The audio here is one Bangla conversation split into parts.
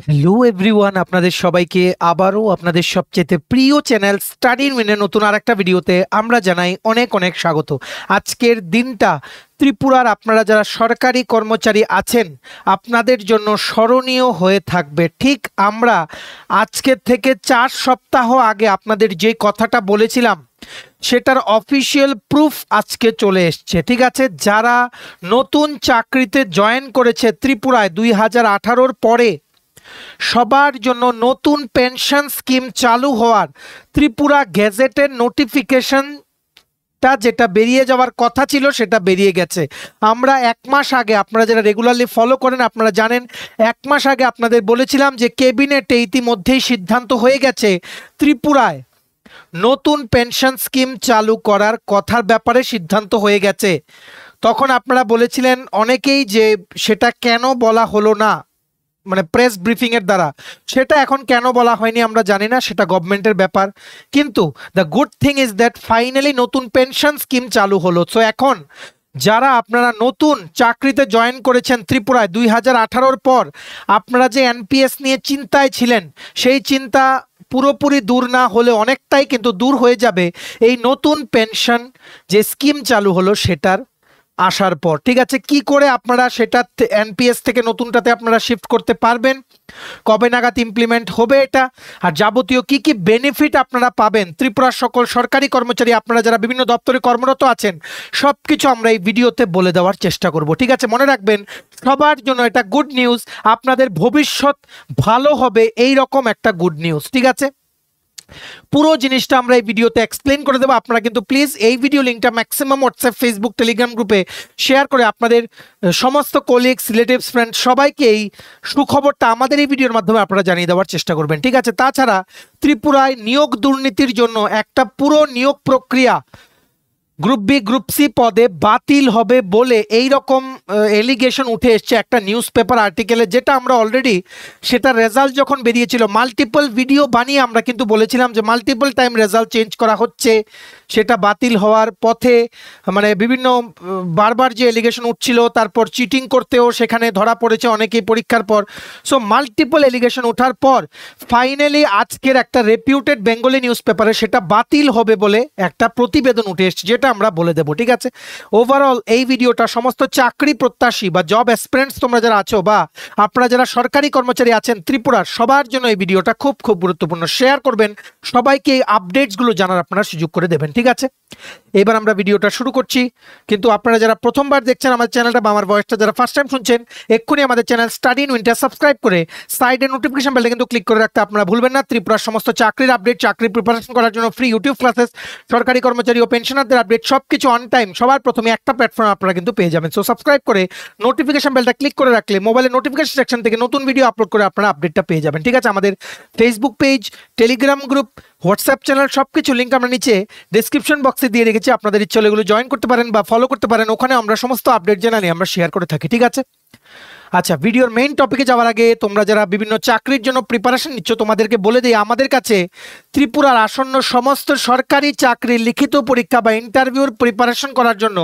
হ্যালো এভরিওয়ান, আপনাদের সবাইকে আবারও আপনাদের সবচেয়ে প্রিয় চ্যানেল স্টাডি উইনে নতুন আরেকটা ভিডিওতে আমরা জানাই অনেক অনেক স্বাগত। আজকের দিনটা ত্রিপুরার আপনারা যারা সরকারি কর্মচারী আছেন আপনাদের জন্য স্মরণীয় হয়ে থাকবে। ঠিক আমরা আজকের থেকে 4 সপ্তাহ আগে আপনাদের যে কথাটা বলেছিলাম সেটার অফিসিয়াল প্রুফ আজকে চলে এসছে। ঠিক আছে, যারা নতুন চাকরিতে জয়েন করেছে ত্রিপুরায় 2018-র পরে সবার জন্য নতুন পেনশন স্কিম চালু হওয়ার ত্রিপুরা গেজেটের নোটিফিকেশনটা যেটা বেরিয়ে যাওয়ার কথা ছিল সেটা বেরিয়ে গেছে। আমরা 1 মাস আগে, আপনারা যারা রেগুলারলি ফলো করেন আপনারা জানেন, 1 মাস আগে আপনাদের বলেছিলাম যে ক্যাবিনেটে ইতিমধ্যেই সিদ্ধান্ত হয়ে গেছে ত্রিপুরায় নতুন পেনশন স্কিম চালু করার কথার ব্যাপারে সিদ্ধান্ত হয়ে গেছে। তখন আপনারা বলেছিলেন অনেকেই যে সেটা কেন বলা হলো না, মানে প্রেস ব্রিফিং এর দ্বারা, সেটা এখন কেন বলা হয়নি আমরা জানি না, সেটা গভর্নমেন্টের ব্যাপার। কিন্তু the good thing is that finally নতুন পেনশন স্কিম চালু হলো। সো এখন যারা আপনারা নতুন চাকরিতে জয়েন করেছেন ত্রিপুরায় 2018-র পর, আপনারা যে এনপিএস নিয়ে চিন্তায় ছিলেন সেই চিন্তা পুরোপুরি দূর না হলে অনেকটাই কিন্তু দূর হয়ে যাবে এই নতুন পেনশন যে স্কিম চালু হলো সেটার আসার পর। ঠিক আছে, কি করে আপনারা সেটা এনপিএস থেকে নতুনটাতে আপনারা শিফট করতে পারবেন, কবে নাগাদ ইমপ্লিমেন্ট হবে এটা, আর যাবতীয় কি কি বেনিফিট আপনারা পাবেন ত্রিপুরার সকল সরকারি কর্মচারী আপনারা যারা বিভিন্ন দপ্তরে কর্মরত আছেন, সব কিছু আমরা এই ভিডিওতে বলে দেওয়ার চেষ্টা করব। ঠিক আছে, মনে রাখবেন সবার জন্য এটা গুড নিউজ, আপনাদের ভবিষ্যৎ ভালো হবে এই রকম একটা গুড নিউজ। ঠিক আছে, পুরো জিনিসটা আমরা এই ভিডিওতে এক্সপ্লেন করে দেবো। আপনারা কিন্তু প্লিজ এই ভিডিও লিঙ্কটা ম্যাক্সিমাম হোয়াটসঅ্যাপ, ফেসবুক, টেলিগ্রাম গ্রুপে শেয়ার করে আপনাদের সমস্ত কলিগস, রিলেটিভস, ফ্রেন্ড সবাইকে এই সুখবরটা আমাদের এই ভিডিওর মাধ্যমে আপনারা জানিয়ে দেওয়ার চেষ্টা করবেন। ঠিক আছে, তাছাড়া ত্রিপুরায় নিয়োগ দুর্নীতির জন্য একটা পুরো নিয়োগ প্রক্রিয়া গ্রুপ বি গ্রুপ সি পদে বাতিল হবে বলে এই রকম এলিগেশন উঠে এসছে একটা নিউজ পেপার আর্টিকেলে, যেটা আমরা অলরেডি সেটা রেজাল্ট যখন বেরিয়েছিল মাল্টিপল ভিডিও বানিয়ে আমরা কিন্তু বলেছিলাম যে মাল্টিপল টাইম রেজাল্ট চেঞ্জ করা হচ্ছে, সেটা বাতিল হওয়ার পথে, মানে বিভিন্ন বারবার যে এলিগেশন উঠছিল, তারপর চিটিং করতেও সেখানে ধরা পড়েছে অনেকেই পরীক্ষার পর। সো মাল্টিপল এলিগেশন ওঠার পর ফাইনালি আজকের একটা রেপিউটেড বেঙ্গলি নিউজ পেপারে সেটা বাতিল হবে বলে একটা প্রতিবেদন উঠে এসছে, যেটা আমরা বলে দেবো। ঠিক আছে, ওভারঅল এই ভিডিওটা সমস্ত চাকরি প্রত্যাশী বা জব অ্যাসপিরেন্টস তোমরা যারা আছো বা আপনারা যারা সরকারি কর্মচারী আছেন ত্রিপুরার, সবার জন্য এই ভিডিওটা খুব খুব গুরুত্বপূর্ণ। শেয়ার করবেন, সবাইকে এই আপডেটসগুলো জানার আপনারা সুযোগ করে দেবেন। ঠিক আছে, এবার আমরা ভিডিওটা শুরু করছি। কিন্তু আপনারা যারা প্রথমবার দেখছেন আমার চ্যানেলটা বা আমার ভয়েসটা যারা ফার্স্ট টাইম শুনছেন, এক্ষুনি আমাদের channel study in winter subscribe করে সাইডে নোটিফিকেশন বেলটা কিন্তু ক্লিক করে রাখতে আপনারা ভুলবেন না। ত্রিপুরার সমস্ত চাকরির আপডেট, চাকরির প্রিপারেশন করার জন্য ফ্রি ইউটিউব ক্লাসেস, সরকারি কর্মচারী ও পেনশনারদের আপডেট সবকিছু অন টাইম সবার প্রথমে একটা প্ল্যাটফর্ম আপনারা কিন্তু পেয়ে যাবেন। সো সাবস্ক্রাইব করে নোটিফিকেশন বেলটা ক্লিক করে রাখলে মোবাইলের নোটিফিকেশন সেকশন থেকে নতুন ভিডিও আপলোড করে আপনারা আপডেটটা পেয়ে যাবেন। ঠিক আছে, আমাদের Facebook page, Telegram group, WhatsApp channel সবকিছু লিঙ্ক আমরা নিচে ডেসক্রিপশন বক্সে দিয়ে রেখেছি, আপনাদের ইচ্ছে হলে এগুলো জয়েন করতে পারেন বা ফলো করতে পারেন। ওখানে আমরা সমস্ত আপডেট জানালে আমরা শেয়ার করে থাকি। ঠিক আছে, আচ্ছা, ভিডিওর মেইন টপিকে যাওয়ার আগে তোমরা যারা বিভিন্ন চাকরির জন্য প্রিপারেশন নিচ্ছ তোমাদেরকে বলে দিই, আমাদের কাছে ত্রিপুরার আসন্ন সমস্ত সরকারি চাকরির লিখিত পরীক্ষা বা ইন্টারভিউর প্রিপারেশন করার জন্য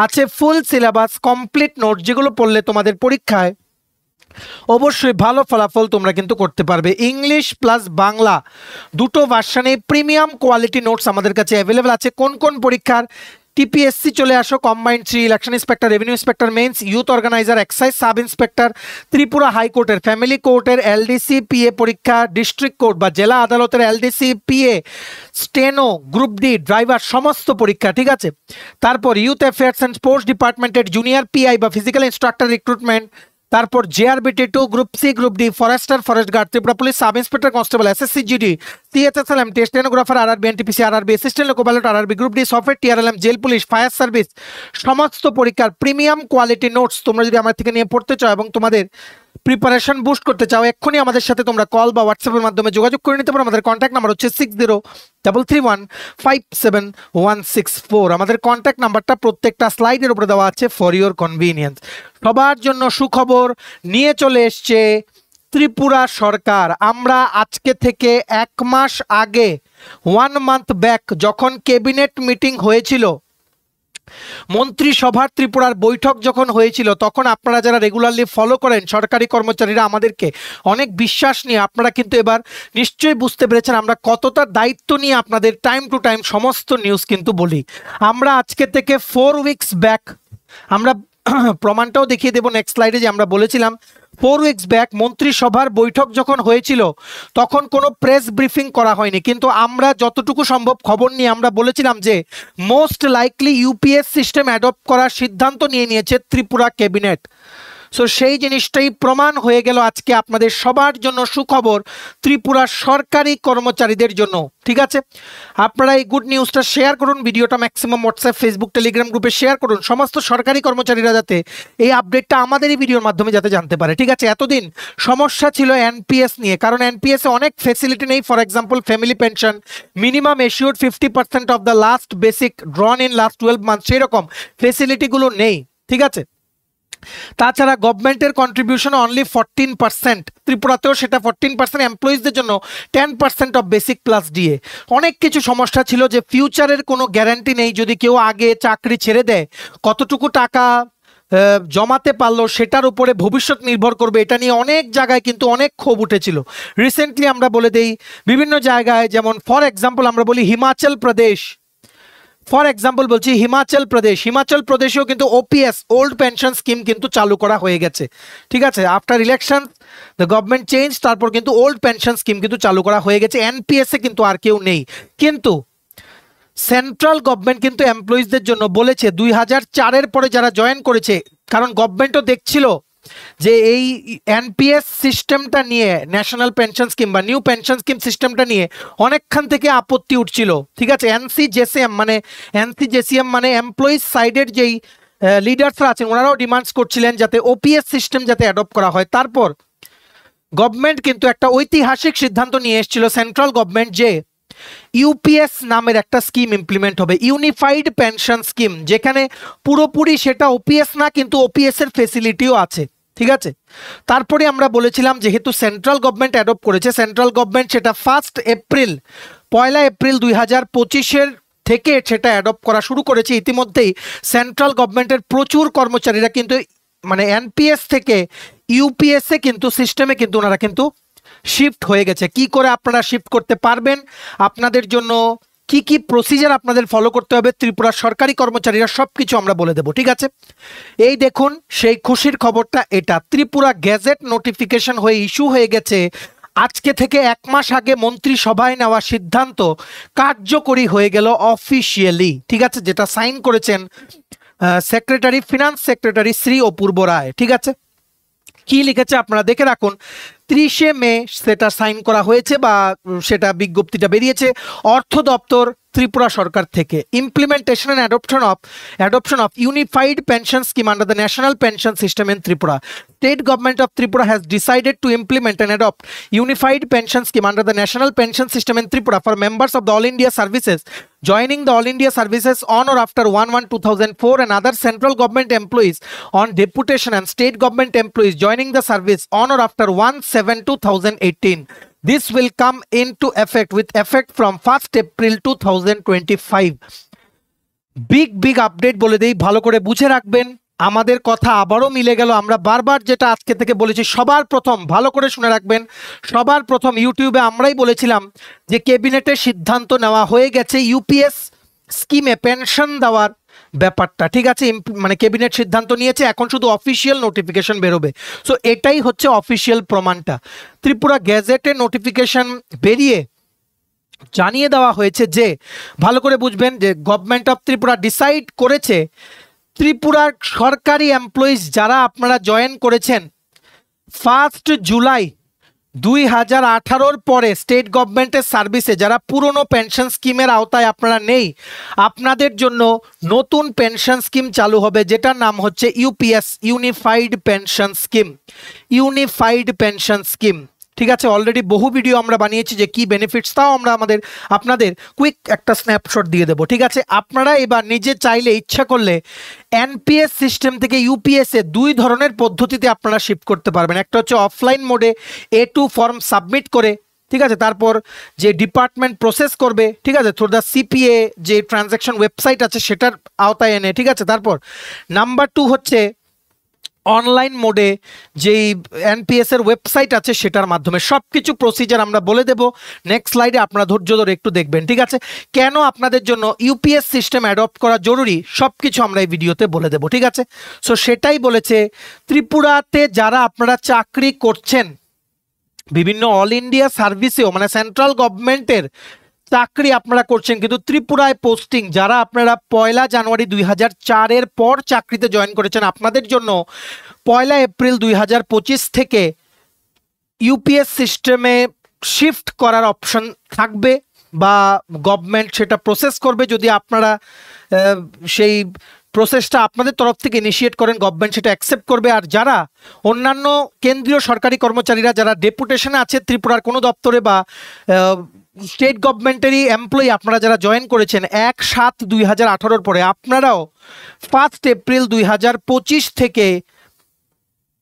আছে ফুল সিলেবাস, কমপ্লিট নোট, যেগুলো পড়লে তোমাদের পরীক্ষায় অবশ্যই ভালো ফলাফল তোমরা কিন্তু করতে পারবে। ইংলিশ প্লাস বাংলা দুটো ভার্সনে প্রিমিয়াম কোয়ালিটি নোটস আমাদের কাছে অ্যাভেলেবেল আছে। কোন কোন পরীক্ষার? টিপিএসসি চলে আসো, combined 3, election inspector, revenue inspector mains, youth organiser, excise sub inspector, Tripura হাইকোর্টের, ফ্যামিলি কোর্টের এলডিসি পিএ পরীক্ষা, ডিস্ট্রিক্ট কোর্ট বা জেলা আদালতের LDC PA, steno, group D, driver সমস্ত পরীক্ষা। ঠিক আছে, তারপর ইউথ অ্যাফেয়ার্স অ্যান্ড স্পোর্টস ডিপার্টমেন্টের জুনিয়র পিআই বা ফিজিক্যাল ইনস্ট্রাক্টর রিক্রুটমেন্ট, তারপর JRBT 2, group C, group D, forester, forest guard, Tripura police sub inspector constable, SSC GD, CHSL, stenographer, RRB, NTPC, RRB, assistant loco pilot, RRB, group D, software, TRLM, jail police, fire service সমস্ত পরীক্ষার প্রিমিয়াম কোয়ালিটি নোটস তোমরা যদি আমার থেকে নিয়ে পড়তে চাও এবং তোমাদের প্রিপারেশন বুস্ট করতে চাও, এক্ষুনি আমাদের সাথে তোমরা কল বা হোয়াটসঅ্যাপের মাধ্যমে যোগাযোগ করে নিতে পারো। আমাদের কন্ট্যাক্ট নাম্বার হচ্ছে 6033157164। আমাদের কন্ট্যাক্ট নাম্বারটা প্রত্যেকটা স্লাইডের উপরে দেওয়া আছে ফর ইওর কনভিনিয়েন্স। সবার জন্য সুখবর নিয়ে চলে এসছে ত্রিপুরা সরকার। আমরা আজকে থেকে 1 মাস আগে, 1 মান্থ ব্যাক, যখন ক্যাবিনেট মিটিং হয়েছিল মন্ত্রিসভার ত্রিপুরার বৈঠক যখন হয়েছিল তখন আপনারা যারা রেগুলারলি ফলো করেন সরকারি কর্মচারীরা আমাদেরকে অনেক বিশ্বাস নিয়ে আপনারা কিন্তু এবার নিশ্চয়ই বুঝতে পেরেছেন আমরা কতটা দায়িত্ব নিয়ে আপনাদের টাইম টু টাইম সমস্ত নিউজ কিন্তু বলি। আমরা আজকে থেকে 4 উইকস ব্যাক আমরা প্রমাণটাও দেখিয়ে দেবো নেক্সট স্লাইডে, যে আমরা বলেছিলাম 4 উইকস ব্যাক মন্ত্রিসভার বৈঠক যখন হয়েছিল তখন কোনো প্রেস ব্রিফিং করা হয়নি, কিন্তু আমরা যতটুকু সম্ভব খবর নিয়ে আমরা বলেছিলাম যে most likely UPS system adopt করার সিদ্ধান্ত নিয়ে নিয়েছে ত্রিপুরা ক্যাবিনেট। সো সেই জিনিসটাই প্রমাণ হয়ে গেল আজকে আপনাদের সবার জন্য সুখবর ত্রিপুরার সরকারি কর্মচারীদের জন্য। ঠিক আছে, আপনারা এই গুড নিউজটা শেয়ার করুন, ভিডিওটা ম্যাক্সিমাম হোয়াটসঅ্যাপ, ফেসবুক, টেলিগ্রাম গ্রুপে শেয়ার করুন, সমস্ত সরকারি কর্মচারীরা যাতে এই আপডেটটা আমাদের এই ভিডিওর মাধ্যমে যাতে জানতে পারে। ঠিক আছে, এতদিন সমস্যা ছিল এনপিএস নিয়ে, কারণ এনপিএস এ অনেক ফেসিলিটি নেই। For example family pension, minimum assure 50% of the last basic ড্রন in last 12 month, সেরকম ফেসিলিটিগুলো নেই। ঠিক আছে, তাছাড়া গভর্নমেন্টের কন্ট্রিবিউশন অনলি 14%, ত্রিপুরাতেও সেটা 14%, এমপ্লয়িজদের জন্য 10% অফ বেসিক প্লাস ডিএ। অনেক কিছু সমস্যা ছিল যে ফিউচারের কোনো গ্যারান্টি নেই, যদি কেউ আগে চাকরি ছেড়ে দেয় কতটুকু টাকা জমাতে পারলো সেটার উপরে ভবিষ্যৎ নির্ভর করবে, এটা নিয়ে অনেক জায়গায় কিন্তু অনেক ক্ষোভ উঠেছিল। রিসেন্টলি আমরা বলে দেই বিভিন্ন জায়গায়, যেমন ফর এক্সাম্পল আমরা বলি হিমাচল প্রদেশ, ফর এক্সাম্পল বলছি হিমাচল প্রদেশেও কিন্তু ওপিএস ওল্ড পেনশন স্কিম কিন্তু চালু করা হয়ে গেছে। ঠিক আছে, after election the government change, তারপর কিন্তু ওল্ড পেনশন স্কিম কিন্তু চালু করা হয়ে গেছে। এনপিএস এ কিন্তু আর কেউ নেই, কিন্তু সেন্ট্রাল গভর্নমেন্ট কিন্তু এমপ্লয়িজদের জন্য বলেছে 2004-এর পরে যারা জয়েন করেছে, কারণ গভর্নমেন্টও দেখছিল যে এই এনপিএস সিস্টেমটা নিয়ে, ন্যাশনাল পেনশন স্কিম বা নিউ পেনশন স্কিম সিস্টেমটা নিয়ে অনেকখান থেকে আপত্তি উঠছিল। ঠিক আছে, এনসিজেসিএম মানে এমপ্লয়িজ সাইডের যেই লিডার্সরা আছেন ওনারাও ডিমান্ডস করছিলেন যাতে ওপিএস সিস্টেম যাতে অ্যাডপ্ট করা হয়। তারপর গভর্নমেন্ট কিন্তু একটা ঐতিহাসিক সিদ্ধান্ত নিয়ে এসেছিল সেন্ট্রাল গভর্নমেন্ট, যে ইউপিএস নামের একটা স্কিম ইমপ্লিমেন্ট হবে, ইউনিফাইড পেনশন স্কিম, যেখানে পুরোপুরি সেটা ওপিএস না কিন্তু ওপিএস এর ফেসিলিটিও আছে। ঠিক আছে, তারপরে আমরা বলেছিলাম যেহেতু সেন্ট্রাল গভর্নমেন্ট অ্যাডপ্ট করেছে, সেন্ট্রাল গভর্নমেন্ট সেটা 1 এপ্রিল 2025-এর থেকে সেটা অ্যাডপ্ট করা শুরু করেছে। ইতিমধ্যেই সেন্ট্রাল গভর্নমেন্টের প্রচুর কর্মচারীরা কিন্তু মানে এনপিএস থেকে ইউপিএস এ কিন্তু সিস্টেমে কিন্তু ওনারা কিন্তু শিফট হয়ে গেছে। কি করে আপনারা শিফট করতে পারবেন, আপনাদের জন্য কি কি প্রসিজার আপনাদের ফলো করতে হবে, ত্রিপুরার সরকারি কর্মচারীরা সবকিছু আমরা বলে দেব। ঠিক আছে, এই দেখুন সেই খুশির খবরটা, এটা ত্রিপুরা গেজেট নোটিফিকেশন হয়ে ইস্যু হয়ে গেছে। আজকে থেকে 1 মাস আগে মন্ত্রিসভায় নেওয়া সিদ্ধান্ত কার্যকরী হয়ে গেল অফিসিয়ালি। ঠিক আছে, যেটা সাইন করেছেন সেক্রেটারি, ফিনান্স সেক্রেটারি শ্রী অপূর্ব রায়। ঠিক আছে, কি লিখেছে আপনারা দেখে রাখুন। 30 মে সেটা সাইন করা হয়েছে বা সেটা বিজ্ঞপ্তিটা বেরিয়েছে অর্থ দপ্তর ত্রিপুরা সরকার থেকে। Implementation and adoption of unified pension scheme under the national pension system in Tripura. State government of Tripura has decided to implement and adopt unified pension scheme under the national pension system in Tripura for members of the All India services joining the All India services on or after 1/1/2004 and other central government employees on deputation and state government employees joining the service on or after 1/7/2018. This will come into effect with effect from 1st April 2025. Big update বলে দেই, ভালো করে বুঝে রাখবেন। আমাদের কথা আবারও মিলে গেল। আমরা বারবার যেটা আজকে থেকে বলেছি, সবার প্রথম ভালো করে শুনে রাখবেন, সবার প্রথম ইউটিউবে আমরাই বলেছিলাম যে ক্যাবিনেটের সিদ্ধান্ত নেওয়া হয়ে গেছে ইউপিএস স্কিমে পেনশন দেওয়ার ব্যাপারটা। ঠিক আছে, মানে ক্যাবিনেট সিদ্ধান্ত নিয়েছে, এখন শুধু অফিসিয়াল নোটিফিকেশন বেরোবে। সো এটাই হচ্ছে অফিসিয়াল প্রমাণটা। ত্রিপুরা গেজেটে নোটিফিকেশন বেরিয়ে জানিয়ে দেওয়া হয়েছে যে, ভালো করে বুঝবেন, যে গভর্নমেন্ট অফ ত্রিপুরা ডিসাইড করেছে ত্রিপুরার সরকারি এমপ্লয়িজ যারা আপনারা জয়েন করেছেন 1 জুলাই 2018-র পরে স্টেট গভর্নমেন্টের সার্ভিসে, যারা পুরনো পেনশন স্কিমের আওতায় আপনারা নেই, আপনাদের জন্য নতুন পেনশন স্কিম চালু হবে, যেটার নাম হচ্ছে UPS, unified pension scheme. Unified pension scheme, ঠিক আছে, অলরেডি বহু ভিডিও আমরা বানিয়েছি যে কি বেনিফিটস, তাও আমরা আপনাদের কুইক একটা স্ন্যাপশট দিয়ে দেবো। ঠিক আছে, আপনারা এবার নিজে চাইলে, ইচ্ছা করলে এনপিএস সিস্টেম থেকে ইউপিএস এ 2 ধরনের পদ্ধতিতে আপনারা শিফট করতে পারবেন। একটা হচ্ছে অফলাইন মোডে A2 ফর্ম সাবমিট করে, ঠিক আছে। তারপর যে ডিপার্টমেন্ট প্রসেস করবে, ঠিক আছে, থ্রু দ্য সিপিএ যে ট্রানজ্যাকশন ওয়েবসাইট আছে সেটার আওতায় এনে, ঠিক আছে। তারপর নাম্বার 2 হচ্ছে অনলাইন মোডে যেই এনপিএস এর ওয়েবসাইট আছে সেটার মাধ্যমে। সব কিছু প্রসিজার আমরা বলে দেব নেক্সট স্লাইডে, আপনারা ধৈর্য ধরে একটু দেখবেন, ঠিক আছে। কেন আপনাদের জন্য ইউপিএস সিস্টেম অ্যাডপ্ট করা জরুরি সব কিছু আমরা এই ভিডিওতে বলে দেব, ঠিক আছে। সো সেটাই বলেছে ত্রিপুরাতে যারা আপনারা চাকরি করছেন বিভিন্ন অল ইন্ডিয়া সার্ভিসেও, মানে সেন্ট্রাল গভর্নমেন্টের চাকরি আপনারা করছেন কিন্তু ত্রিপুরায় পোস্টিং, যারা আপনারা 1 জানুয়ারি 2004-এর পর চাকরিতে জয়েন করেছেন, আপনাদের জন্য 1 এপ্রিল 2025 থেকে ইউপিএস সিস্টেমে শিফট করার অপশন থাকবে বা গভর্নমেন্ট সেটা প্রসেস করবে। যদি আপনারা সেই প্রসেসটা আপনাদের তরফ থেকে ইনিশিয়েট করেন, গভর্নমেন্ট সেটা অ্যাকসেপ্ট করবে। আর যারা অন্যান্য কেন্দ্রীয় সরকারি কর্মচারীরা যারা ডেপুটেশনে আছে ত্রিপুরার কোনো দপ্তরে বা স্টেট গভর্নমেন্টেরই এমপ্লয়ি, আপনারা যারা জয়েন করেছেন 1/7/2018 পরে, আপনারাও 1 এপ্রিল 2025 থেকে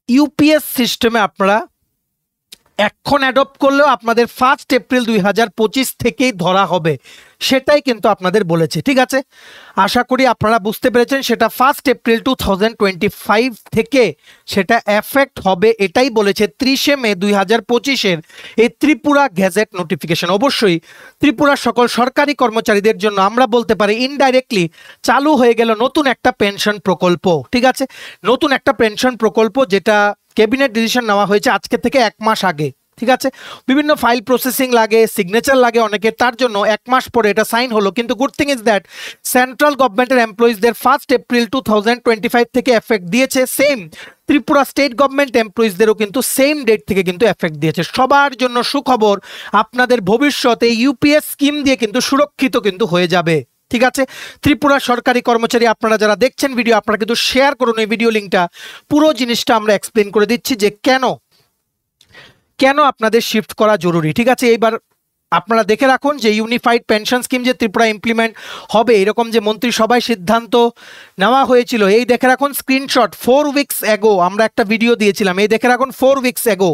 ইউপিএস সিস্টেমে আপনারা এখন অ্যাডপ্ট করলেও আপনাদের 1 এপ্রিল 2025 থেকেই ধরা হবে, সেটাই কিন্তু আপনাদের বলেছে, ঠিক আছে। আশা করি আপনারা বুঝতে পেরেছেন, সেটা 1 এপ্রিল 2025 থেকে সেটা এফেক্ট হবে, এটাই বলেছে 30 মে 2025-এর এই ত্রিপুরা গ্যাজেট নোটিফিকেশন। অবশ্যই ত্রিপুরার সকল সরকারি কর্মচারীদের জন্য আমরা বলতে পারি ইনডাইরেক্টলি চালু হয়ে গেল নতুন একটা পেনশন প্রকল্প, ঠিক আছে। নতুন একটা পেনশন প্রকল্প যেটা ক্যাবিনেট ডিসিশন নেওয়া হয়েছে আজকে থেকে 1 মাস আগে, ঠিক আছে। বিভিন্ন ফাইল প্রসেসিং লাগে, সিগনেচার লাগে অনেকের, তার জন্য 1 মাস পরে এটা সাইন হলো। কিন্তু good thing is that central গভর্নমেন্টের এমপ্লয়িজদের 1 এপ্রিল 2025 থেকে এফেক্ট দিয়েছে। সেম ত্রিপুরা স্টেট গভর্নমেন্ট এমপ্লয়িজদেরও কিন্তু সেম ডেট থেকে কিন্তু এফেক্ট দিয়েছে। সবার জন্য সুখবর, আপনাদের ভবিষ্যতে ইউপিএস স্কিম দিয়ে কিন্তু সুরক্ষিত কিন্তু হয়ে যাবে, ঠিক আছে। ত্রিপুরা সরকারি কর্মচারী আপনারা যারা দেখছেন ভিডিও, আপনারা কিন্তু শেয়ার করুন এই ভিডিও লিঙ্কটা। পুরো জিনিসটা আমরা এক্সপ্লেন করে দিচ্ছি যে কেন আপনাদের শিফট করা জরুরি, ঠিক আছে। এইবার আপনারা দেখে রাখুন যে ইউনিফাইড পেনশন স্কিম যে ত্রিপুরা ইমপ্লিমেন্ট হবে এরকম যে মন্ত্রিসভায় সিদ্ধান্ত নেওয়া হয়েছিল, এই দেখে রাখুন স্ক্রিনশট। 4 উইকস অ্যাগো আমরা একটা ভিডিও দিয়েছিলাম, এই দেখে রাখুন 4 উইকস অ্যাগো,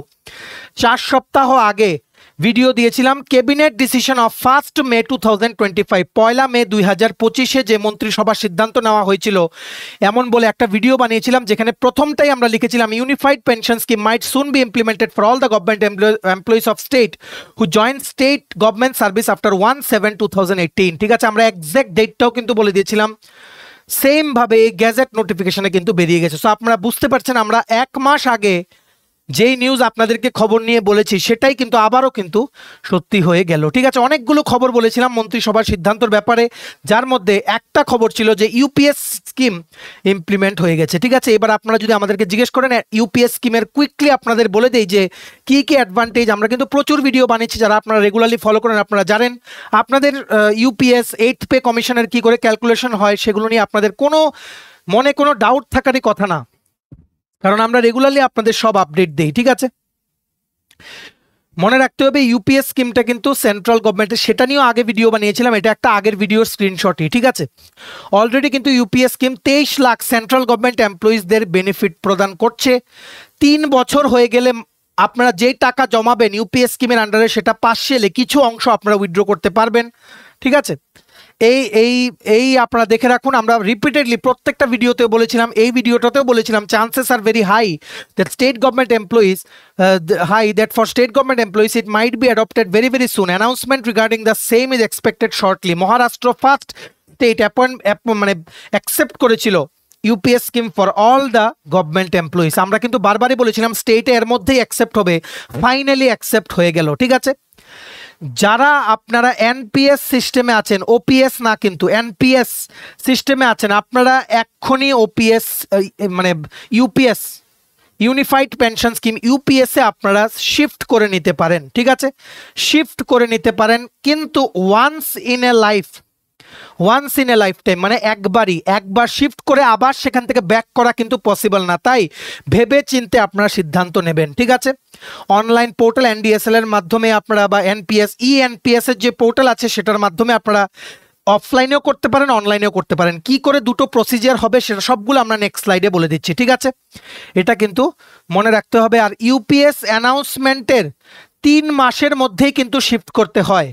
4 সপ্তাহ আগে ভিডিও দিয়েছিলাম। ক্যাবিনেট ডিসিশন অফ 1 মে 2025, 1 মে 2025-এ যে মন্ত্রিসভার সিদ্ধান্ত নেওয়া হয়েছিল এমন বলে একটা ভিডিও বানিয়েছিলাম, যেখানে প্রথমটাই আমরা লিখেছিলাম unified pension scheme might soon be implemented for all the government employees of state who join state government service after 1/7/2018, ঠিক আছে। আমরা এক্সাক্ট ডেটটাও কিন্তু বলে দিয়েছিলাম, সেম ভাবে গ্যাজেট নোটিফিকেশনে কিন্তু বেরিয়ে গেছে। সো আপনারা বুঝতে পারছেন আমরা 1 মাস আগে যেই নিউজ আপনাদেরকে খবর নিয়ে বলেছি সেটাই কিন্তু আবারও কিন্তু সত্যি হয়ে গেল, ঠিক আছে। অনেকগুলো খবর বলেছিলাম মন্ত্রিসভার সিদ্ধান্তর ব্যাপারে, যার মধ্যে একটা খবর ছিল যে ইউপিএস স্কিম ইমপ্লিমেন্ট হয়ে গেছে, ঠিক আছে। এবার আপনারা যদি আমাদেরকে জিজ্ঞেস করেন ইউপিএস স্কিমের কুইকলি আপনাদের বলে দেই যে কি কি অ্যাডভান্টেজ। আমরা কিন্তু প্রচুর ভিডিও বানিয়েছি, যারা আপনারা রেগুলারলি ফলো করেন আপনারা জানেন। আপনাদের ইউপিএস 8th পে কমিশনের কি করে ক্যালকুলেশন হয় সেগুলো নিয়ে আপনাদের মনে কোনো ডাউট থাকারই কথা না, কারণ আমরা রেগুলারলি আপনাদের সব আপডেট দেই, ঠিক আছে। মনে রাখতে হবে ইউপিএস স্কিমটা কিন্তু সেন্ট্রাল গভর্নমেন্টের, সেটা নিয়েও আগে ভিডিও বানিয়েছিলাম, এটা একটা আগের ভিডিওর স্ক্রিনশটই, ঠিক আছে। অলরেডি কিন্তু UPS scheme 23 lakh central government এমপ্লয়িজদের বেনিফিট প্রদান করছে। 3 বছর হয়ে গেলে আপনারা যেই টাকা জমাবেন ইউপিএস স্কিমের আন্ডারে সেটা পার্শিয়ালি কিছু অংশ আপনারা উইথড্র করতে পারবেন, ঠিক আছে। এই আপনারা দেখে রাখুন, আমরা রিপিটেডলি প্রত্যেকটা ভিডিওতে বলেছিলাম, এই ভিডিওটাতেও বলেছিলাম, chances are very high that state government employees for state government employees it might be adopted very soon. Announcement regarding the same is expected shortly. Maharashtra first state মানে অ্যাকসেপ্ট করেছিল UPS scheme for all the government employees. আমরা কিন্তু বারবারই বলেছিলাম স্টেটে এর মধ্যেই অ্যাকসেপ্ট হবে, ফাইনালি অ্যাকসেপ্ট হয়ে গেল, ঠিক আছে। যারা আপনারা এনপিএস সিস্টেমে আছেন, ওপিএস না কিন্তু এনপিএস সিস্টেমে আছেন, আপনারা এক্ষুনি ওপিএস মানে ইউপিএস ইউনিফাইড পেনশন স্কিম ইউপিএসে আপনারা শিফট করে নিতে পারেন, ঠিক আছে। শিফট করে নিতে পারেন, কিন্তু once in a lifetime, মানে একবার শিফট করে আবার সেখান থেকে ব্যাক করা কিন্তু পসিবল না। তাই ভেবে চিন্তে আপনারা সিদ্ধান্ত নেবেন, ঠিক আছে। অনলাইন পোর্টাল এনডিএসএল এর মাধ্যমে আপনারা বা এনপিএস এর যে পোর্টাল আছে সেটার মাধ্যমে আপনারা অফলাইনেও করতে পারেন, অনলাইনেও করতে পারেন। কি করে দুটো প্রসিজার হবে সেটা সবগুলো আমরা নেক্সট স্লাইডে বলে দিচ্ছি, ঠিক আছে। এটা কিন্তু মনে রাখতে হবে। আর ইউপিএস অ্যানাউন্সমেন্টের 3 মাসের মধ্যেই কিন্তু শিফট করতে হয়,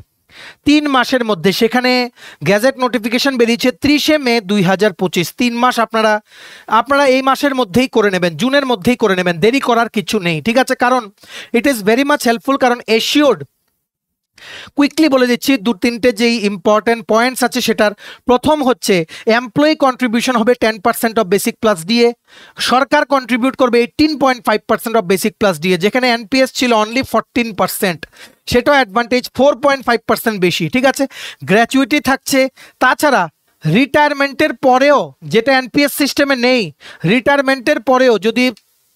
3 মাসের মধ্যে। সেখানে গ্যাজেট নোটিফিকেশন বেরিয়েছে 30 মে 2025। 3 মাস আপনারা এই মাসের মধ্যেই করে নেবেন, জুনের মধ্যেই করে নেবেন, দেরি করার কিছু নেই, ঠিক আছে? কারণ it is very much helpful, কারণ এশিওর্ড কুইকলি বলে দিচ্ছি 2-3টে যেই ইম্পর্টেন্ট পয়েন্টস আছে। সেটার প্রথম হচ্ছে এমপ্লয়ি কন্ট্রিবিউশন হবে 10% of basic plus DA, Sarkar contribute করবে 18.5% অফ বেসিক প্লাস ডিএ, যেখানে এনপিএস ছিল অনলি 14%, সেটাও অ্যাডভান্টেজ 4.5% বেশি, ঠিক আছে? গ্র্যাচুইটি থাকছে। তাছাড়া রিটায়ারমেন্টের পরেও, যেটা এনপিএস সিস্টেমে নেই, রিটায়ারমেন্টের পরেও যদি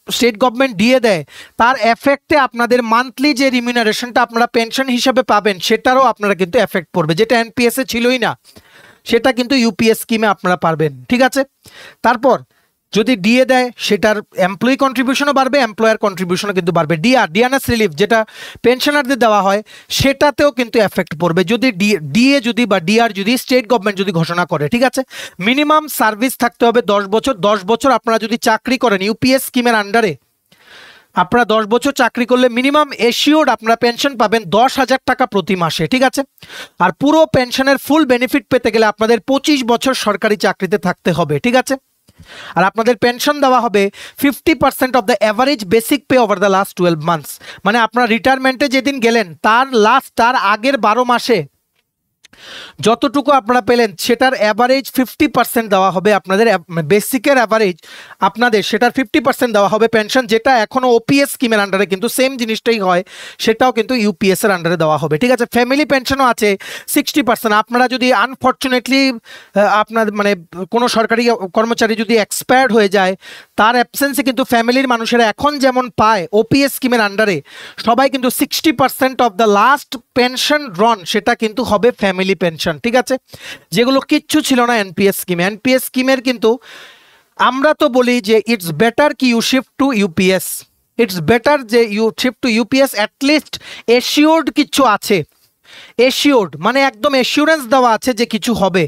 স্টেট গভর্নমেন্ট দিয়ে দেয়, তার এফেক্টে আপনাদের মান্থলি যে রিমিউনারেশনটা আপনারা পেনশন হিসাবে পাবেন সেটারও আপনারা কিন্তু এফেক্ট পড়বে, যেটা এনপিএসে ছিলই না, সেটা কিন্তু ইউপিএস স্কিমে আপনারা পারবেন, ঠিক আছে? তারপর যদি ডিএ দেয়, সেটার এমপ্লয়ি কন্ট্রিবিউশনও বাড়বে, এমপ্লয়ার কন্ট্রিবিউশনও কিন্তু বাড়বে। ডিএনএস রিলিফ যেটা পেনশনারদের দেওয়া হয়, সেটাতেও কিন্তু এফেক্ট পড়বে যদি ডিএ যদি বা ডিআর যদি স্টেট গভর্নমেন্ট যদি ঘোষণা করে, ঠিক আছে? মিনিমাম সার্ভিস থাকতে হবে 10 বছর। 10 বছর আপনারা যদি চাকরি করেন ইউপিএস স্কিমের আন্ডারে, আপনারা 10 বছর চাকরি করলে মিনিমাম এশিওর্ড আপনারা পেনশন পাবেন 10,000 টাকা প্রতি মাসে, ঠিক আছে? আর পুরো পেনশনের ফুল বেনিফিট পেতে গেলে আপনাদের 25 বছর সরকারি চাকরিতে থাকতে হবে, ঠিক আছে? আর আপনাদের পেনশন দেওয়া হবে 50% of the average basic pay over the last 12 months. মানে আপনার রিটায়ারমেন্টে যেদিন গেলেন তার আগের 12 মাসে যতটুকু আপনারা পেলেন সেটার অ্যাভারেজ 50% দেওয়া হবে আপনাদের, বেসিকের অ্যাভারেজ আপনাদের সেটার 50% দেওয়া হবে পেনশন, যেটা এখনও ওপিএস স্কিমের আন্ডারে কিন্তু সেম জিনিসটাই হয়, সেটাও কিন্তু ইউপিএস এর আন্ডারে দেওয়া হবে, ঠিক আছে? ফ্যামিলি পেনশনও আছে 60%। আপনারা যদি আনফর্চুনেটলি আপনার মানে কোনো সরকারি কর্মচারী যদি এক্সপায়ার্ড হয়ে যায়, তার অ্যাবসেন্সে কিন্তু ফ্যামিলির মানুষেরা এখন যেমন পায় ওপিএস স্কিমের আন্ডারে, সবাই কিন্তু 60% অফ দ্য লাস্ট পেনশন ড্রন সেটা কিন্তু হবে ফ্যামিলি পেনশন, ঠিক আছে? যেগুলো কিচ্ছু ছিল না এনপিএস স্কিমে। এনপিএস স্কিমের কিন্তু আমরা তো বলি যে ইটস বেটার কি you shift to UPS, it's better যে you shift to UPS, at least assured কিছু আছে। এশিওর্ড মানে একদম এশিওরেন্স দেওয়া আছে যে কিছু হবে।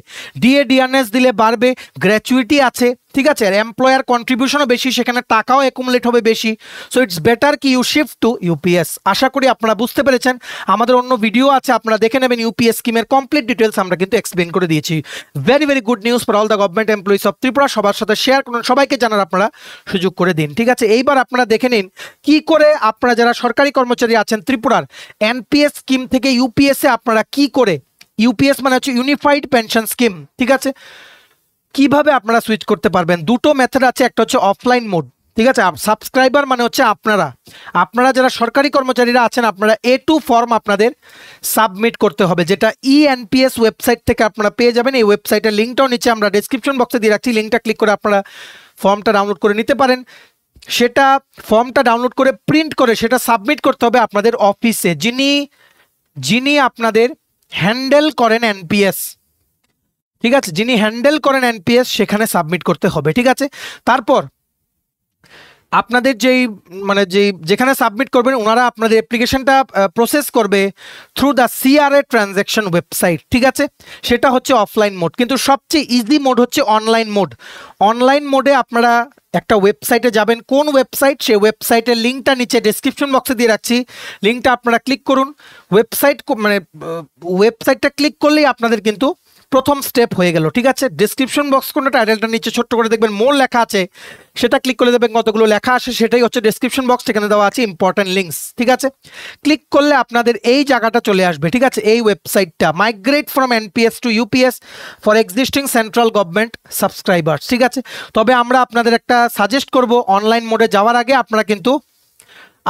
ডিএনএস দিলে বাড়বে, গ্র্যাচুইটি আছে, ঠিক আছে? আর এমপ্লয়ার কন্ট্রিবিউশনও বেশি, সেখানে টাকাও অ্যাকুমুলেট হবে বেশি। সো ইটস বেটার কি ইউ শিফট টু ইউপিএস। আশা করি আপনারা বুঝতে পেরেছেন। আমাদের অন্য ভিডিও আছে, আপনারা দেখে নেবেন। ইউপিএস স্কিমের কমপ্লিট ডিটেলস আমরা কিন্তু এক্সপ্লেন করে দিয়েছি। Very very good news for all the government employees of Tripura. সবার সাথে শেয়ার করুন, সবাইকে জানার আপনারা সুযোগ করে দিন, ঠিক আছে? এইবার আপনারা দেখে নিন কি করে আপনারা যারা সরকারি কর্মচারী আছেন ত্রিপুরার, এনপিএস স্কিম থেকে ইউপিএসে আপনারা কি করে, ইউপিএস মানে হচ্ছে ইউনিফাইড পেনশন স্কিম, ঠিক আছে? কিভাবে আপনারা সুইচ করতে পারবেন। দুটো মেথড আছে, একটা হচ্ছে অফলাইন মোড, ঠিক আছে? সাবস্ক্রাইবার মানে হচ্ছে আপনারা যারা সরকারি কর্মচারীরা আছেন, আপনারা A2 ফর্ম আপনাদের সাবমিট করতে হবে, যেটা ইএনপিএস ওয়েবসাইট থেকে আপনারা পেয়ে যাবেন। এই ওয়েবসাইটের লিঙ্কটাও নিচে আমরা ডেসক্রিপশন বক্সে দিয়ে রাখছি, লিঙ্কটা ক্লিক করে আপনারা ফর্মটা ডাউনলোড করে নিতে পারেন। সেটা ফর্মটা ডাউনলোড করে প্রিন্ট করে সেটা সাবমিট করতে হবে আপনাদের অফিসে, যিনি আপনাদের হ্যান্ডেল করেন এনপিএস, ঠিক আছে? যিনি হ্যান্ডেল করেন এনপিএস সেখানে সাবমিট করতে হবে, ঠিক আছে? তারপর আপনাদের যেখানে সাবমিট করবেন ওনারা আপনাদের অ্যাপ্লিকেশনটা প্রসেস করবে through the CRA transaction website, ঠিক আছে? সেটা হচ্ছে অফলাইন মোড। কিন্তু সবচেয়ে ইজি মোড হচ্ছে অনলাইন মোড। অনলাইন মোডে আপনারা একটা ওয়েবসাইটে যাবেন, কোন ওয়েবসাইট, সেই ওয়েবসাইটের লিঙ্কটা নিচে ডেসক্রিপশন বক্সে দিয়ে রাখছি, লিঙ্কটা আপনারা ক্লিক করুন। ওয়েবসাইটটা ক্লিক করলেই আপনাদের কিন্তু প্রথম স্টেপ হয়ে গেল, ঠিক আছে? ডেসক্রিপশন বক্স কোনো টাইটেলটা নিচে ছোট্ট করে দেখবেন মোর লেখা আছে, সেটা ক্লিক করে দেবেন। কতগুলো লেখা আসে সেটাই হচ্ছে ডেসক্রিপশন বক্স, সেখানে দেওয়া আছে ইম্পর্টেন্ট লিঙ্কস, ঠিক আছে? ক্লিক করলে আপনাদের এই জায়গাটা চলে আসবে, ঠিক আছে? এই ওয়েবসাইটটা, migrate from NPS to UPS for existing central government subscribers, ঠিক আছে? তবে আমরা আপনাদের একটা সাজেস্ট করব, অনলাইন মোডে যাওয়ার আগে আপনারা কিন্তু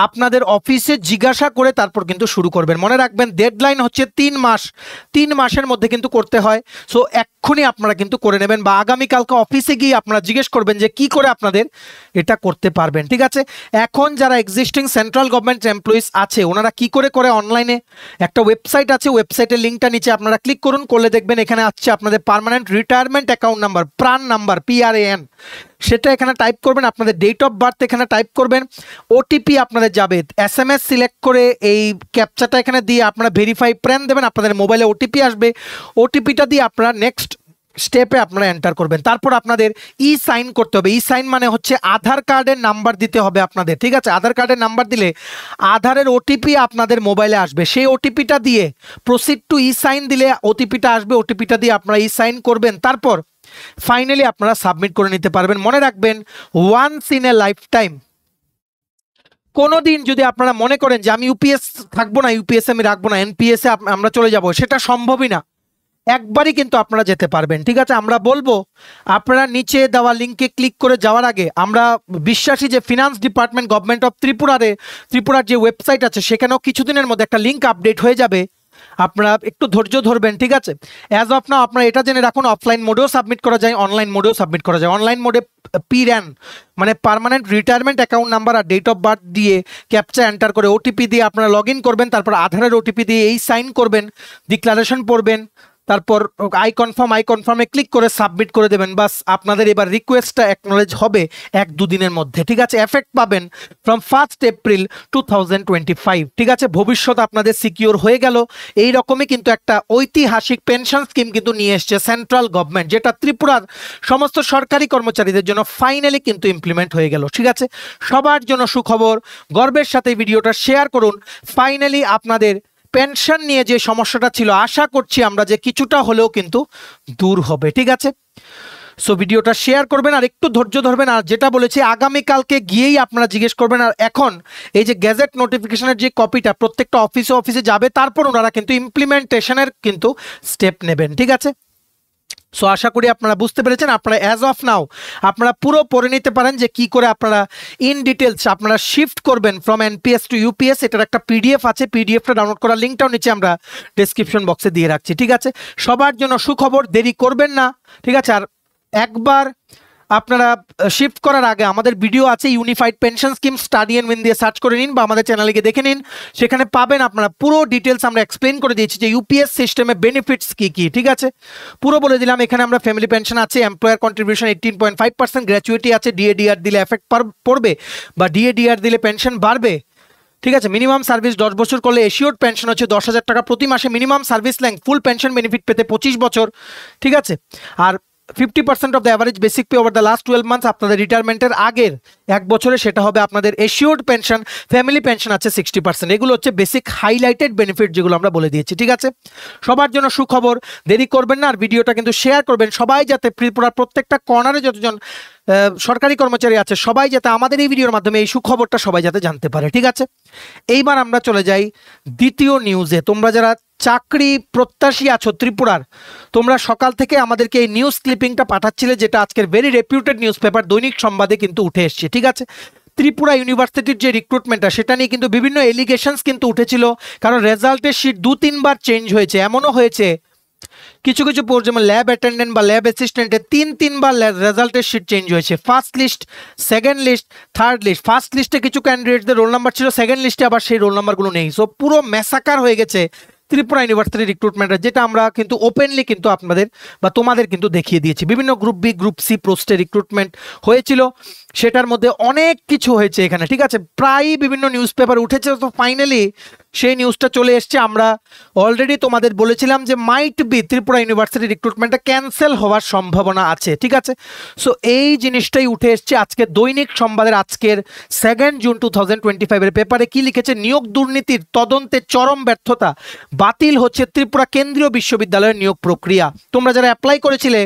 আপনাদের অফিসে জিজ্ঞাসা করে তারপর কিন্তু শুরু করবেন। মনে রাখবেন ডেডলাইন হচ্ছে 3 মাস, 3 মাসের মধ্যে কিন্তু করতে হয়। সো এক্ষুনি আপনারা কিন্তু করে নেবেন, বা আগামীকালকে অফিসে গিয়ে আপনারা জিজ্ঞেস করবেন যে কি করে আপনাদের এটা করতে পারবেন, ঠিক আছে? এখন যারা এক্সিস্টিং সেন্ট্রাল গভর্নমেন্ট এমপ্লয়িজ আছে ওনারা কি করে অনলাইনে একটা ওয়েবসাইট আছে, ওয়েবসাইটের লিঙ্কটা নিচে আপনারা ক্লিক করুন, করলে দেখবেন এখানে আসছে আপনাদের পার্মানেন্ট রিটায়ারমেন্ট অ্যাকাউন্ট নাম্বার, প্রান নাম্বার, PRAN, সেটা এখানে টাইপ করবেন। আপনাদের ডেট অফ বার্থ এখানে টাইপ করবেন। ওটিপি আপনাদের যাবে, SMS সিলেক্ট করে এই ক্যাপচাটা এখানে দিয়ে আপনারা ভেরিফাই প্রান দেবেন, আপনাদের মোবাইলে ওটিপি আসবে। ওটিপিটা দিয়ে আপনারা নেক্সট স্টেপে আপনারা এন্টার করবেন। তারপর আপনাদের ই সাইন করতে হবে। ই সাইন মানে হচ্ছে আধার কার্ডের নাম্বার দিতে হবে আপনাদের, ঠিক আছে? আধার কার্ডের নাম্বার দিলে আধারের ওটিপি আপনাদের মোবাইলে আসবে, সেই ওটিপিটা দিয়ে প্রসিড টু ই সাইন দিলে ওটিপিটা আসবে, ওটিপিটা দিয়ে আপনারা ই সাইন করবেন। তারপর ফাইনালি আপনারা সাবমিট করে নিতে পারবেন। মনে রাখবেন, once in a lifetime কোনোদিন যদি আপনারা মনে করেন যে আমি ইউপিএস থাকবো না, ইউপিএস আমি রাখবো না, এনপিএস এ আমরা চলে যাব, সেটা সম্ভবই না। একবারই কিন্তু আপনারা যেতে পারবেন, ঠিক আছে? আমরা বলবো আপনারা নিচে দেওয়া লিঙ্কে ক্লিক করে যাওয়ার আগে আমরা বিশ্বাসী যে ফিনান্স ডিপার্টমেন্ট গভর্নমেন্ট অফ ত্রিপুরার যে ওয়েবসাইট আছে সেখানেও কিছুদিনের মধ্যে একটা লিঙ্ক আপডেট হয়ে যাবে। আপনারা একটু ধৈর্য ধরবেন, ঠিক আছে? অ্যাজ অফ নাও আপনারা এটা জেনে রাখুন, অফলাইন মোডেও সাবমিট করা যায়, অনলাইন মোডেও সাবমিট করা যায়। অনলাইন মোডে পিরান মানে পার্মানেন্ট রিটায়ারমেন্ট অ্যাকাউন্ট নাম্বার আর ডেট অফ বার্থ দিয়ে ক্যাপচা এন্টার করে ওটিপি দিয়ে আপনারা লগ ইন করবেন। তারপর আধারের ওটিপি দিয়ে এই সাইন করবেন, ডিক্লারেশন পড়বেন, তারপর আই কনফার্মে ক্লিক করে সাবমিট করে দেবেন। বাস আপনাদের এবার রিকোয়েস্টটা অ্যাকনোলেজ হবে 1-2 দিনের মধ্যে, ঠিক আছে? এফেক্ট পাবেন ফ্রম 1 এপ্রিল 2025, ঠিক আছে? ভবিষ্যৎ আপনাদের সিকিউর হয়ে গেল। এই রকমই কিন্তু একটা ঐতিহাসিক পেনশন স্কিম কিন্তু নিয়ে এসছে সেন্ট্রাল গভর্নমেন্ট, যেটা ত্রিপুরার সমস্ত সরকারি কর্মচারীদের জন্য ফাইনালি কিন্তু ইমপ্লিমেন্ট হয়ে গেল, ঠিক আছে? সবার জন্য সুখবর, গর্বের সাথে ভিডিওটা শেয়ার করুন। ফাইনালি আপনাদের পেনশন নিয়ে যে সমস্যাটা ছিল, আশা করছি আমরা যে কিছুটা হলেও কিন্তু দূর হবে, ঠিক আছে? সো ভিডিওটা শেয়ার করবেন আর একটু ধৈর্য ধরবেন। আর যেটা বলেছি, আগামীকালকে গিয়েই আপনারা জিজ্ঞেস করবেন। আর এখন এই যে গ্যাজেট নোটিফিকেশনের যে কপিটা প্রত্যেকটা অফিসে যাবে, তারপর ওনারা কিন্তু ইমপ্লিমেন্টেশনের কিন্তু স্টেপ নেবেন, ঠিক আছে? সো আশা করি আপনারা বুঝতে পেরেছেন। আপনারা অ্যাজ অফ নাও আপনারা পুরো পড়ে নিতে পারেন যে কি করে আপনারা ইন ডিটেলস আপনারা শিফট করবেন ফ্রম এনপিএস টু ইউপিএস। এটার একটা পিডিএফ আছে, পিডিএফটা ডাউনলোড করার লিঙ্কটাও নিচে আমরা ডেসক্রিপশন বক্সে দিয়ে রাখছি, ঠিক আছে? সবার জন্য সুখবর, দেরি করবেন না, ঠিক আছে? আর একবার আপনারা শিফট করার আগে আমাদের ভিডিও আছে, unified pension scheme study and win দিয়ে সার্চ করে নিন বা আমাদের চ্যানেলে গিয়ে দেখে নিন। সেখানে পাবেন আপনারা পুরো ডিটেলস আমরা এক্সপ্লেন করে দিয়েছি যে ইউপিএস সিস্টেমে বেনিফিটস কি কি, ঠিক আছে? পুরো বলে দিলাম। এখানে আমরা ফ্যামিলি পেনশন আছে, এমপ্লয়ার কন্ট্রিবিউশন 18.5%, গ্র্যাচুইটি আছে, ডিএডিআর দিলে এফেক্ট পড়বে বা ডিএডিআর দিলে পেনশন বাড়বে, ঠিক আছে? মিনিমাম সার্ভিস 10 বছর করলে এশিওর পেনশন হচ্ছে 10,000 টাকা প্রতি মাসে। মিনিমাম সার্ভিস লেংথ ফুল পেনশন বেনিফিট পেতে 25 বছর, ঠিক আছে? আর 50% of the average basic pay over the last 12 months আপনাদের রিটায়ারমেন্টের আগের 1 বছরে, সেটা হবে আপনাদের এশিওর্ড পেনশন। ফ্যামিলি পেনশন আছে 60%। এগুলো হচ্ছে বেসিক হাইলাইটেড বেনিফিট যেগুলো আমরা বলে দিয়েছি, ঠিক আছে? সবার জন্য সুখবর, দেরি করবেন না আর ভিডিওটা কিন্তু শেয়ার করবেন। সবাই যাতে ত্রিপুরার প্রত্যেকটা কর্নারে যতজন সরকারি কর্মচারী আছে সবাই যাতে আমাদের এই ভিডিওর মাধ্যমে এই সুখবরটা সবাই যাতে জানতে পারে, ঠিক আছে? এইবার আমরা চলে যাই দ্বিতীয় নিউজে। তোমরা যারা চাকরি প্রত্যাশী আছো ত্রিপুরার, তোমরা সকাল থেকে আমাদেরকে এই নিউজ ক্লিপিংটা পাঠাচ্ছিলে, যেটা আজকের ভেরি রেপিউটেড নিউজ পেপার দৈনিক সংবাদে কিন্তু উঠে এসছে, ঠিক আছে? ত্রিপুরা ইউনিভার্সিটির যে রিক্রুটমেন্টটা, সেটা নিয়ে কিন্তু বিভিন্ন এলিগেশনস কিন্তু উঠেছিল, কারণ রেজাল্টের শিট 2-3 বার চেঞ্জ হয়েছে। এমনও হয়েছে কিছু পোস্ট যেমন ল্যাব অ্যাটেন্ডেন্ট বা ল্যাব অ্যাসিস্ট্যান্টের 3 বার রেজাল্টের শিট চেঞ্জ হয়েছে। First list, second list, third list. First লিস্টে কিছু ক্যান্ডিডেটদের রোল নাম্বার ছিল, সেকেন্ড লিস্টে আবার সেই রোল নাম্বারগুলো নেই। সো পুরো ম্যাসাকার হয়ে গেছে ত্রিপুরা ইউনিভার্সিটি রিক্রুটমেন্টের, যেটা আমরা কিন্তু ওপেনলি কিন্তু আপনাদের বা তোমাদের কিন্তু দেখিয়ে দিয়েছি। বিভিন্ন গ্রুপ বি, গ্রুপ সি পোস্টে রিক্রুটমেন্ট হয়েছিল, সেটার মধ্যে অনেক কিছু হয়েছে এখানে, ঠিক আছে? প্রায় বিভিন্ন নিউজ পেপার উঠেছে। তো ফাইনালি সেই নিউজটা চলে এসছে। আমরা অলরেডি তোমাদের বলেছিলাম যে মাইট বি ত্রিপুরা ইউনিভার্সিটি রিক্রুটমেন্টটা ক্যান্সেল হওয়ার সম্ভাবনা আছে, ঠিক আছে? সো এই জিনিসটাই উঠে এসছে আজকে দৈনিক সংবাদের আজকের 2 জুন 2025 পেপারে। কি লিখেছে? নিয়োগ দুর্নীতির তদন্তে চরম ব্যর্থতা, বাতিল হচ্ছে ত্রিপুরা কেন্দ্রীয় বিশ্ববিদ্যালয়ের নিয়োগ প্রক্রিয়া। তোমরা যারা অ্যাপ্লাই করেছিলে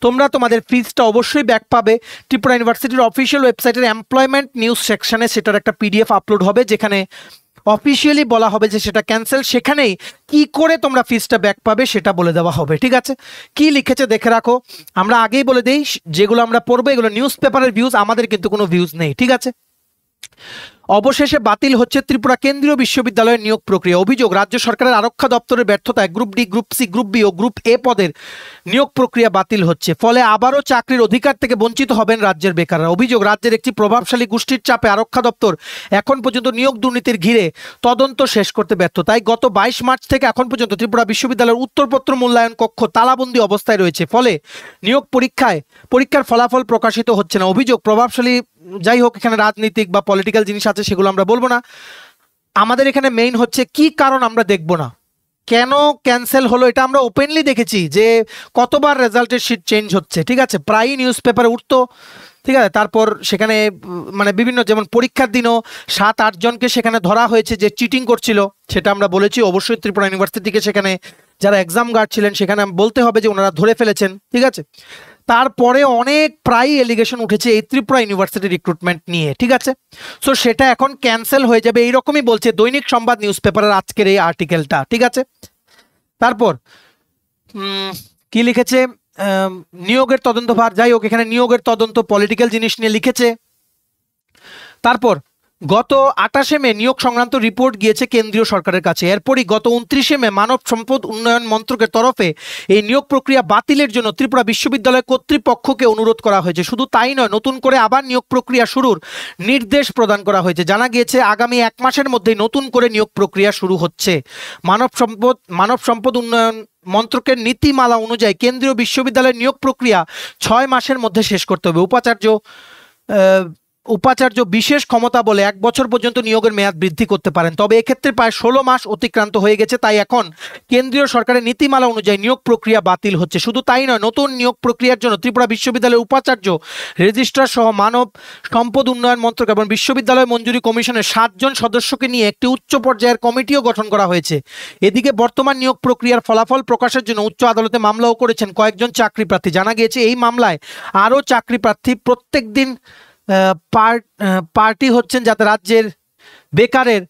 তোমরা তোমাদের ফিজটা অবশ্যই ব্যাক পাবে। ত্রিপুরা ইউনিভার্সিটির অফিসিয়াল ওয়েবসাইটের এমপ্লয়মেন্ট নিউজ সেকশনে সেটার একটা পিডিএফ আপলোড হবে, যেখানে অফিসিয়ালি বলা হবে যে সেটা ক্যান্সেল। সেখানেই কি করে তোমরা ফিজটা ব্যাক পাবে সেটা বলে দেওয়া হবে, ঠিক আছে? কি লিখেছে দেখে রাখো। আমরা আগেই বলে দিই, যেগুলো আমরা পড়বো এগুলো নিউজ পেপারের ভিউজ, আমাদের কিন্তু কোনো ভিউজ নেই, ঠিক আছে? অবশেষে বাতিল হচ্ছে ত্রিপুরা কেন্দ্রীয় বিশ্ববিদ্যালয়ের নিয়োগ প্রক্রিয়া। অভিযোগ, রাজ্য সরকারের আরক্ষা দপ্তরের ব্যর্থতায় group D, group C, group B ও গ্রুপ এ পদের নিয়োগ প্রক্রিয়া বাতিল হচ্ছে। ফলে আবারও চাকরির অধিকার থেকে বঞ্চিত হবেন রাজ্যের বেকাররা। অভিযোগ, রাজ্যের একটি প্রভাবশালী গোষ্ঠীর চাপে আরক্ষা দপ্তর এখন পর্যন্ত নিয়োগ দুর্নীতির ঘিরে তদন্ত শেষ করতে ব্যর্থ। তাই গত 22 মার্চ থেকে এখন পর্যন্ত ত্রিপুরা বিশ্ববিদ্যালয়ের উত্তরপত্র মূল্যায়ন কক্ষ তালাবন্দি অবস্থায় রয়েছে। ফলে নিয়োগ পরীক্ষার ফলাফল প্রকাশিত হচ্ছে না। অভিযোগ, প্রভাবশালী, যাই হোক এখানে রাজনৈতিক বা পলিটিক্যাল জিনিস আছে, সেগুলো আমরা বলবো না। আমাদের এখানে মেইন হচ্ছে কি কারণ আমরা দেখব না, কেন ক্যান্সেল হলো এটা আমরা ওপেনলি দেখেছি যে কতবার রেজাল্টের শিট চেঞ্জ হচ্ছে, ঠিক আছে, প্রায় নিউজ পেপারে উঠতো, ঠিক আছে। তারপর সেখানে মানে বিভিন্ন যেমন পরীক্ষার দিনও 7-8 জনকে সেখানে ধরা হয়েছে যে চিটিং করছিল, সেটা আমরা বলেছি। অবশ্যই ত্রিপুরা ইউনিভার্সিটিকে সেখানে যারা এক্সাম গার্ড ছিলেন সেখানে বলতে হবে যে ওনারা ধরে ফেলেছেন, ঠিক আছে। তারপরে অনেক প্রায় এলিগেশন উঠেছে এই ত্রিপুরা ইউনিভার্সিটি রিক্রুটমেন্ট নিয়ে, ঠিক আছে। সো সেটা এখন ক্যান্সেল হয়ে যাবে এইরকমই বলছে দৈনিক সংবাদ নিউজ পেপারের আজকের এই আর্টিকেলটা, ঠিক আছে। তারপর কি লিখেছে, নিয়োগের তদন্তভার, যাই হোক এখানে নিয়োগের তদন্ত পলিটিক্যাল জিনিস নিয়ে লিখেছে। তারপর গত 28শে মে নিয়োগ সংক্রান্ত রিপোর্ট গিয়েছে কেন্দ্রীয় সরকারের কাছে। এরপরই গত 29শে মে মানব সম্পদ উন্নয়ন মন্ত্রকের তরফে এই নিয়োগ প্রক্রিয়া বাতিলের জন্য ত্রিপুরা বিশ্ববিদ্যালয় কর্তৃপক্ষকে অনুরোধ করা হয়েছে। শুধু তাই নয়, নতুন করে আবার নিয়োগ প্রক্রিয়া শুরুর নির্দেশ প্রদান করা হয়েছে। জানা গিয়েছে আগামী 1 মাসের মধ্যেই নতুন করে নিয়োগ প্রক্রিয়া শুরু হচ্ছে। মানব সম্পদ উন্নয়ন মন্ত্রকের নীতিমালা অনুযায়ী কেন্দ্রীয় বিশ্ববিদ্যালয়ের নিয়োগ প্রক্রিয়া 6 মাসের মধ্যে শেষ করতে হবে। উপাচার্য বিশেষ ক্ষমতা বলে 1 বছর পর্যন্ত নিয়োগের মেয়াদ বৃদ্ধি করতে পারেন। তবে এক্ষেত্রে প্রায় 16 মাস অতিক্রান্ত হয়ে গেছে, তাই এখন কেন্দ্রীয় সরকারের নীতিমালা অনুযায়ী নিয়োগ প্রক্রিয়া বাতিল হচ্ছে। শুধু তাই নয়, নতুন নিয়োগ প্রক্রিয়ার জন্য ত্রিপুরা বিশ্ববিদ্যালয়ের উপাচার্য, রেজিস্ট্রার সহ মানব সম্পদ উন্নয়ন মন্ত্রক এবং বিশ্ববিদ্যালয় মঞ্জুরি কমিশনের 7 জন সদস্যকে নিয়ে একটি উচ্চ পর্যায়ের কমিটিও গঠন করা হয়েছে। এদিকে বর্তমান নিয়োগ প্রক্রিয়ার ফলাফল প্রকাশের জন্য উচ্চ আদালতে মামলাও করেছেন কয়েকজন চাকরি প্রার্থী। জানা গিয়েছে এই মামলায় আরও চাকরি প্রার্থী প্রত্যেক দিন পার্টি হচ্ছেন যাতে রাজ্যের বেকারের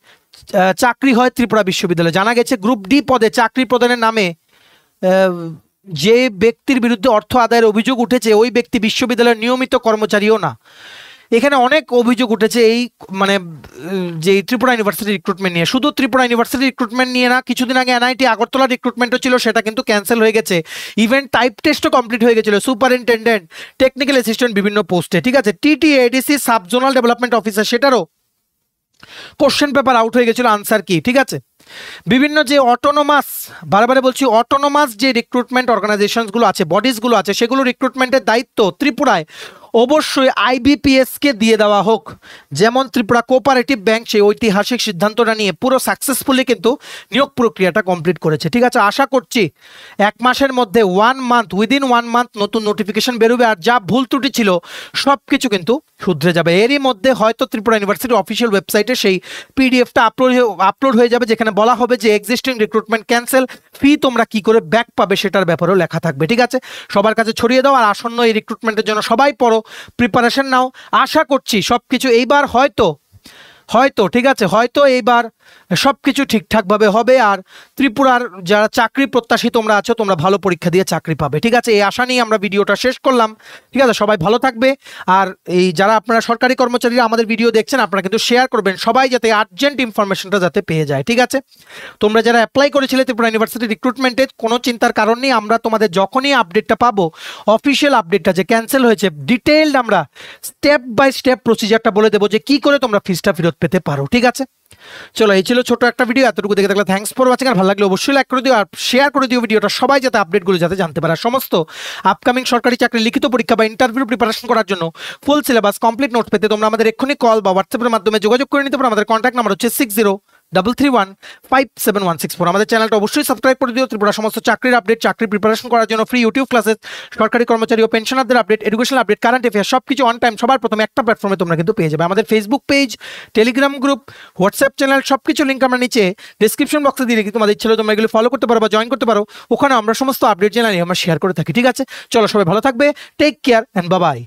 চাকরি হয় ত্রিপুরা বিশ্ববিদ্যালয়ে। জানা গেছে গ্রুপ ডি পদে চাকরি প্রদানের নামে যে ব্যক্তির বিরুদ্ধে অর্থ আদায়ের অভিযোগ উঠেছে ওই ব্যক্তি বিশ্ববিদ্যালয়ের নিয়মিত কর্মচারীও না। এখানে অনেক অভিযোগ উঠেছে এই মানে যে ত্রিপুরা ইউনিভার্সিটি রিক্রুটমেন্ট নিয়ে। শুধু ত্রিপুরা ইউনিভার্সিটি রিক্রুটমেন্ট নিয়ে না, কিছুদিন আগে এনআইটি আগরতলা রিক্রুটমেন্টও ছিল, সেটা কিন্তু ক্যান্সেল হয়ে গেছে। ইভেন টাইপ টেস্টও কমপ্লিট হয়ে গেছিল, সুপারিনটেন্ডেন্ট, টেকনিক্যাল অ্যাসিস্ট্যান্ট বিভিন্ন পোস্টে, ঠিক আছে। TT ADC sub zonal development officer, সেটারও কোশ্চেন পেপার আউট হয়ে গেছিল, আনসার কি, ঠিক আছে। বিভিন্ন যে অটোনোমাস, বারবার বলছি অটোনোমাস যে রিক্রুটমেন্ট অর্গানাইজেশনসগুলো আছে, বডিজগুলো আছে, সেগুলো রিক্রুটমেন্টের দায়িত্ব ত্রিপুরায় অবশ্যই আইবিপিএসকে দিয়ে দেওয়া হোক। যেমন ত্রিপুরা কোঅপারেটিভ ব্যাংক সেই ঐতিহাসিক সিদ্ধান্তটা নিয়ে পুরো সাকসেসফুলি কিন্তু নিয়োগ প্রক্রিয়াটা কমপ্লিট করেছে, ঠিক আছে। আশা করছি 1 মাসের মধ্যে উইদিন 1 মান্থ নতুন নোটিফিকেশন বেরোবে, আর যা ভুল ত্রুটি ছিল সব কিছু কিন্তু শুধরে যাবে। এরই মধ্যে হয়তো ত্রিপুরা ইউনিভার্সিটির অফিসিয়াল ওয়েবসাইটে সেই পিডিএফটা আপলোড হয়ে যাবে, যেখানে বলা হবে যে এক্সিস্টিং রিক্রুটমেন্ট ক্যান্সেল, ফি তোমরা কি করে ব্যাক পাবে সেটার ব্যাপারেও লেখা থাকবে, ঠিক আছে। সবার কাছে ছড়িয়ে দাও, আর আসন্ন এই রিক্রুটমেন্টের জন্য সবাই পড়ো, প্রিপারেশন নাও। আশা করছি সবকিছু এইবার হয়তো ঠিক আছে, হয়তো এইবার সবকিছু ঠিকঠাকভাবে হবে, আর ত্রিপুরার যারা চাকরি প্রত্যাশী তোমরা আছো, তোমরা ভালো পরীক্ষা দিয়ে চাকরি পাবে, ঠিক আছে। এই আশা নিয়ে আমরা ভিডিওটা শেষ করলাম, ঠিক আছে। সবাই ভালো থাকবে, আর এই যারা আপনারা সরকারি কর্মচারীরা আমাদের ভিডিও দেখছেন, আপনারা কিন্তু শেয়ার করবেন, সবাই যাতে আর্জেন্ট ইনফরমেশনটা যাতে পেয়ে যায়, ঠিক আছে। তোমরা যারা অ্যাপ্লাই করেছিলে ত্রিপুরা ইউনিভার্সিটি রিক্রুটমেন্টে, কোনো চিন্তার কারণ নেই, আমরা তোমাদের যখনই আপডেটটা পাবো, অফিসিয়াল আপডেটটা যে ক্যান্সেল হয়েছে, ডিটেইলড আমরা স্টেপ বাই স্টেপ প্রসিজারটা বলে দেবো যে কি করে তোমরা ফিসটা ফেরত পেতে পারো, ঠিক আছে। চলো, এই ছিল ছোট একটা ভিডিও, এতটুকু দেখে থাকলে থ্যাঙ্কস ফর ওয়াচিং। আর ভালো লাগলে অবশ্যই লাইক করে দিও আর শেয়ার করে দিও ভিডিওটা, সবাই যাতে আপডেটগুলো যাতে জানতে পারে। সমস্ত আপকামিং সরকারি চাকরির লিখিত পরীক্ষা বা ইন্টারভিউ প্রিপারেশন করার জন্য ফুল সিলেবাস কমপ্লিট নোট পেতে তোমরা আমাদের এক্ষুনি কল বা হোয়াটসঅ্যাপের মাধ্যমে যোগাযোগ করে নিতে পারো। আমাদের কন্ট্যাক্ট নাম্বার হচ্ছে 6033157164। আমাদের চ্যানেলটা অবশ্যই সাবস্ক্রাইব করে দিও। ত্রিপুরা সমস্ত চাকরির আপডেট, চাকরি প্রিপারেশন করার জন্য ফ্রি ইউটিউব ক্লাসেস, সরকারি কর্মচারী ও পেনশনারদের update, education update, current affair সবকিছু অন টাইম সবার প্রথমে একটা প্ল্যাটফর্মে তোমরা কিন্তু পেয়ে যাবে। আমাদের Facebook page, Telegram group, WhatsApp channel সবকিছু লিঙ্ক আমরা নিচে ডিসক্রিপশন বক্সে দিয়ে রেখে তোমাদের ইচ্ছে হলে তোমরা এগুলো ফলো করতে পারো বা জয়েন করতে পারো। ওখানে আমরা সমস্ত আপডেট জানাই আমরা শেয়ার করে থাকি, ঠিক আছে। চলো, সবাই ভালো থাকবে, take care and bye by.